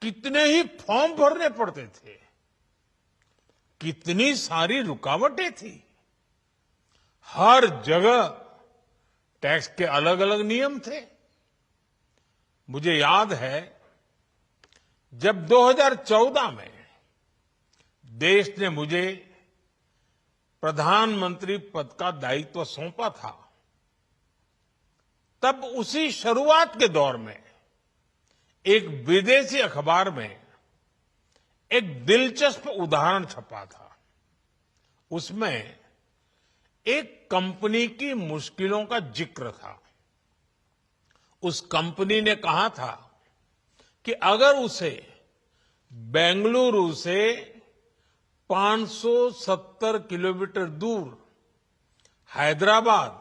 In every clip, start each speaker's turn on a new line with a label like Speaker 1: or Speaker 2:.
Speaker 1: कितने ही फॉर्म भरने पड़ते थे, कितनी सारी रुकावटें थी। हर जगह टैक्स के अलग अलग नियम थे। मुझे याद है जब 2014 में देश ने मुझे प्रधानमंत्री पद का दायित्व सौंपा था, तब उसी शुरुआत के दौर में एक विदेशी अखबार में एक दिलचस्प उदाहरण छपा था। उसमें एक कंपनी की मुश्किलों का जिक्र था। उस कंपनी ने कहा था कि अगर उसे बेंगलुरु से 570 किलोमीटर दूर हैदराबाद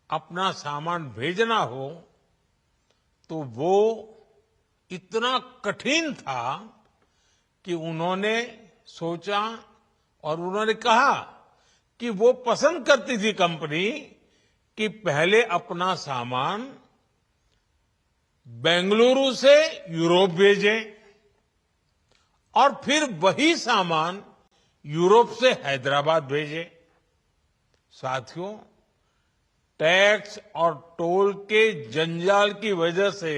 Speaker 1: अपना सामान भेजना हो तो वो इतना कठिन था कि उन्होंने सोचा और उन्होंने कहा कि वो पसंद करती थी कंपनी कि पहले अपना सामान बेंगलुरु से यूरोप भेजें और फिर वही सामान यूरोप से हैदराबाद भेजें। साथियों, टैक्स और टोल के जंजाल की वजह से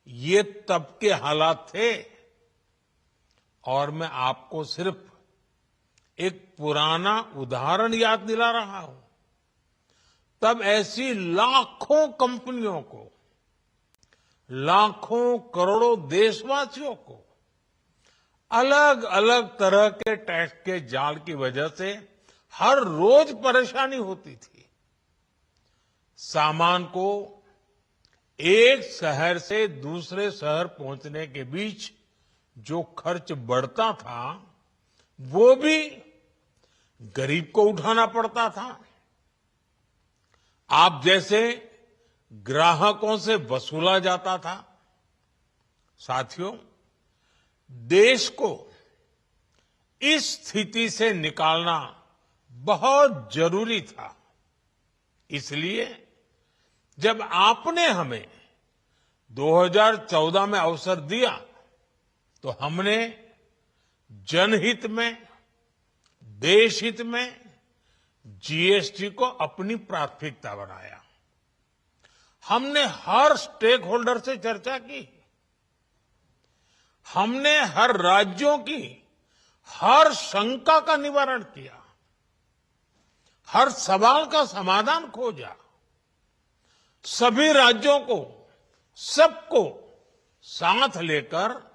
Speaker 1: ये तब के हालात थे। और मैं आपको सिर्फ एक पुराना उदाहरण याद दिला रहा हूं। तब ऐसी लाखों कंपनियों को, लाखों करोड़ों देशवासियों को अलग अलग तरह के टैक्स के जाल की वजह से हर रोज परेशानी होती थी। सामान को एक शहर से दूसरे शहर पहुंचने के बीच जो खर्च बढ़ता था वो भी गरीब को उठाना पड़ता था। आप जैसे ग्राहकों से वसूला जाता था। साथियों, देश को इस स्थिति से निकालना बहुत जरूरी था। इसलिए जब आपने हमें 2014 में अवसर दिया तो हमने जनहित में, देशहित में जीएसटी को अपनी प्राथमिकता बनाया। हमने हर स्टेक होल्डर से चर्चा की। हमने हर राज्यों की हर शंका का निवारण किया, हर सवाल का समाधान खोजा। सभी राज्यों को, सबको साथ लेकर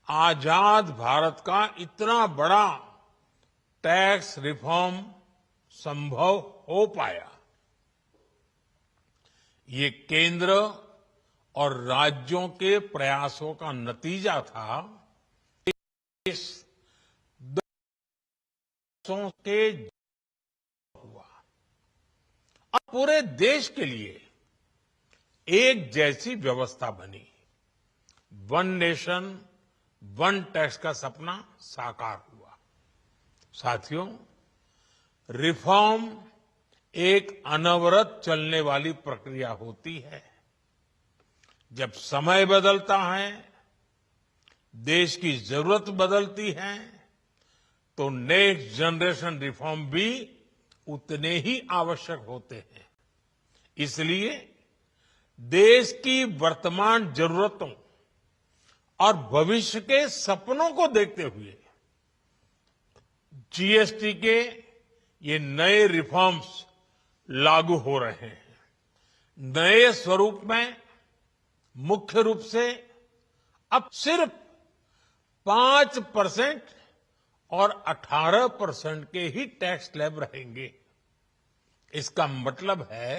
Speaker 1: आजाद भारत का इतना बड़ा टैक्स रिफॉर्म संभव हो पाया। ये केंद्र और राज्यों के प्रयासों का नतीजा था। इस दशकों के हुआ और पूरे देश के लिए एक जैसी व्यवस्था बनी। वन नेशन वन टैक्स का सपना साकार हुआ। साथियों, रिफॉर्म एक अनवरत चलने वाली प्रक्रिया होती है। जब समय बदलता है, देश की जरूरत बदलती है, तो नेक्स्ट जनरेशन रिफॉर्म भी उतने ही आवश्यक होते हैं। इसलिए देश की वर्तमान जरूरतों और भविष्य के सपनों को देखते हुए जीएसटी के ये नए रिफॉर्म्स लागू हो रहे हैं। नए स्वरूप में मुख्य रूप से अब सिर्फ 5% और 18% के ही टैक्स स्लैब रहेंगे। इसका मतलब है